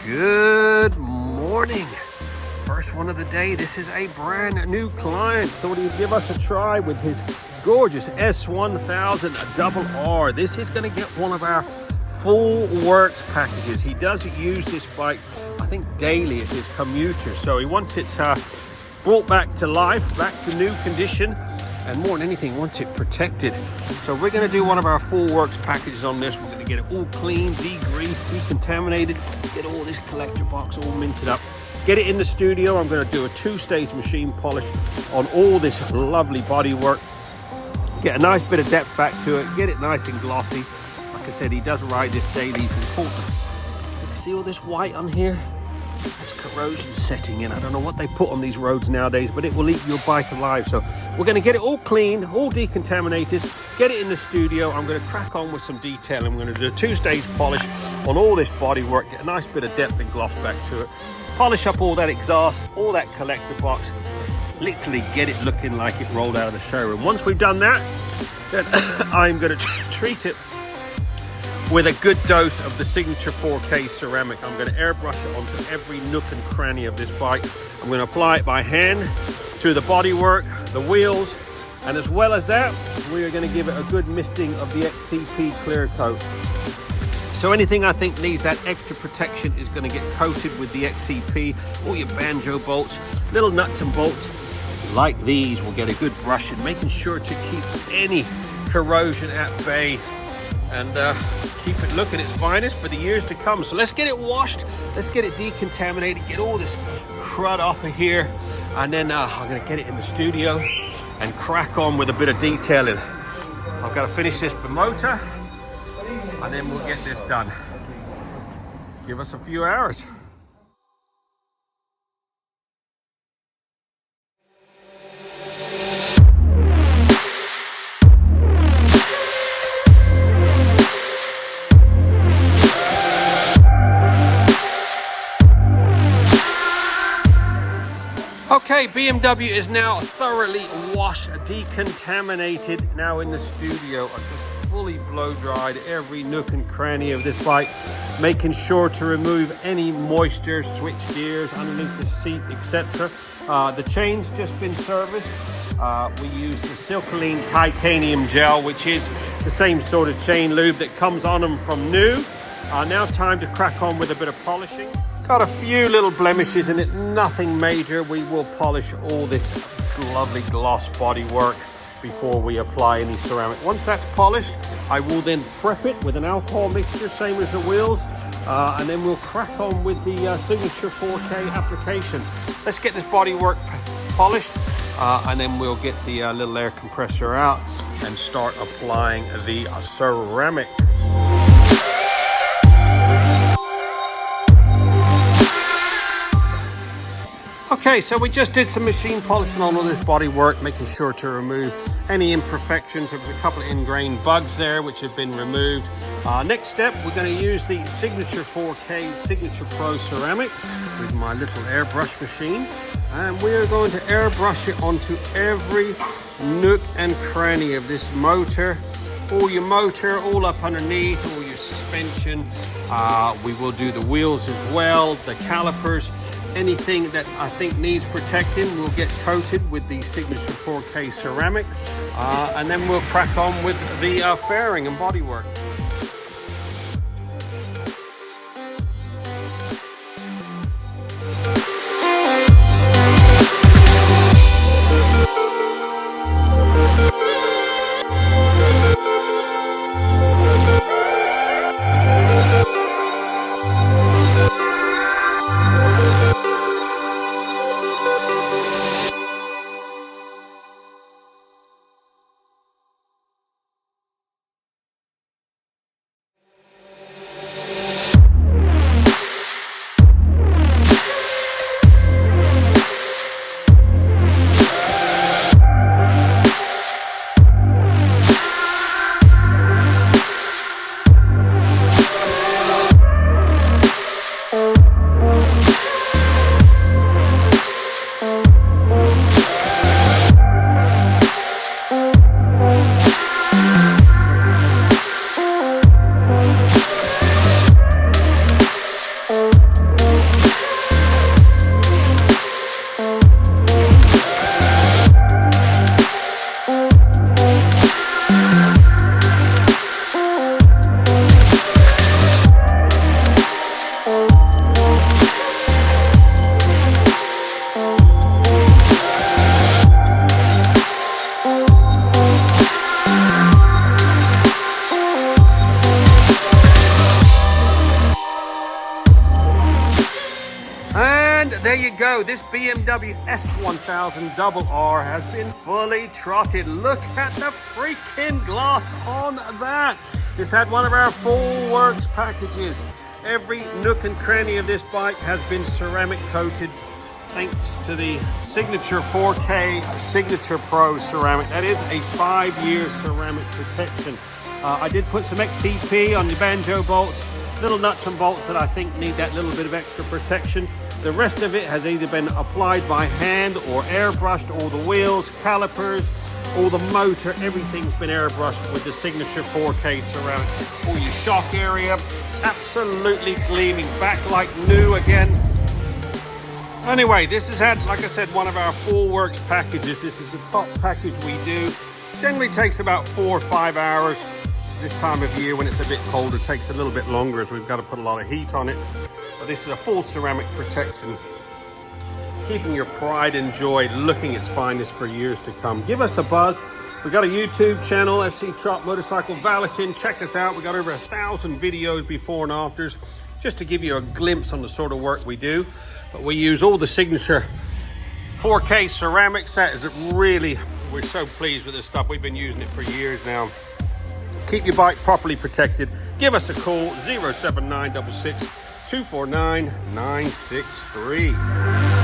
Good morning. First one of the day. This is a brand new client. Thought he'd give us a try with his gorgeous S1000RR. This is going to get one of our full works packages. He does use this bike, I think daily as his commuter. So he wants it brought back to life, back to new condition, and more than anything, wants it protected. So we're going to do one of our full works packages on this. We're going to get it all clean, degreased, decontaminated, get all this collector box all minted up, get it in the studio. I'm going to do a two-stage machine polish on all this lovely body work, get a nice bit of depth back to it, get it nice and glossy. Like I said, he does ride this daily. It's important. You can see all this white on here? That's corrosion setting in. I don't know what they put on these roads nowadays, but it will eat your bike alive. So we're going to get it all clean, all decontaminated, get it in the studio. I'm going to crack on with some detail. I'm going to do a two-stage polish on all this bodywork, get a nice bit of depth and gloss back to it, polish up all that exhaust, all that collector box, literally get it looking like it rolled out of the showroom. Once we've done that, then I'm going to treat it with a good dose of the signature 4K ceramic. I'm going to airbrush it onto every nook and cranny of this bike. I'm going to apply it by hand to the bodywork, the wheels, and as well as that, we are going to give it a good misting of the XCP clear coat. So anything I think needs that extra protection is going to get coated with the XCP. All your banjo bolts, little nuts and bolts like these will get a good brushing, making sure to keep any corrosion at bay and keep it looking its finest for the years to come. So let's get it washed, let's get it decontaminated, get all this crud off of here, and then I'm going to get it in the studio and crack on with a bit of detailing. I've got to finish this motor and then we'll get this done. Give us a few hours. Okay, BMW is now thoroughly washed, decontaminated, now in the studio. I've just fully blow dried every nook and cranny of this bike, making sure to remove any moisture, switch gears underneath the seat, etc. The chain's just been serviced. We use the Silcoline titanium gel, which is the same sort of chain lube that comes on them from new. Now time to crack on with a bit of polishing. Got a few little blemishes in it, nothing major. We will polish all this lovely gloss body work before we apply any ceramic. Once that's polished, I will then prep it with an alcohol mixture, same as the wheels, and then we'll crack on with the signature 4K application. Let's get this body work polished, and then we'll get the little air compressor out and start applying the ceramic. Okay, so we just did some machine polishing on all this body work, making sure to remove any imperfections. There was a couple of ingrained bugs there which have been removed. Next step, we're going to use the Signature 4K Signature Pro ceramic with my little airbrush machine, and we're going to airbrush it onto every nook and cranny of this motor. All your motor, all up underneath, all your suspension. We will do the wheels as well, the calipers. Anything that I think needs protecting will get coated with the Signature 4K ceramic, and then we'll crack on with the fairing and bodywork. there you go. This BMW S1000RR has been fully trotted. Look at the freaking glass on that. This had one of our full works packages. Every nook and cranny of this bike has been ceramic coated thanks to the Signature 4K Signature Pro ceramic. That is a 5-year ceramic protection. I did put some XCP on the banjo bolts, little nuts and bolts that I think need that little bit of extra protection. The rest of it has either been applied by hand or airbrushed. All the wheels, calipers, all the motor, everything's been airbrushed with the Signature 4K ceramic. All your shock area, absolutely gleaming back like new again. Anyway, this has had, like I said, one of our full works packages. This is the top package we do. Generally takes about 4 or 5 hours. This time of year when it's a bit colder, it takes a little bit longer as we've got to put a lot of heat on it. But this is a full ceramic protection, keeping your pride and joy looking its finest for years to come. Give us a buzz. We've got a YouTube channel, FC Trott Motorcycle Valetin. Check us out. We've got over 1,000 videos before and afters, just to give you a glimpse on the sort of work we do. But we use all the Signature 4K ceramics. That is really, we're so pleased with this stuff. We've been using it for years now. Keep your bike properly protected. Give us a call, 07966 249 963.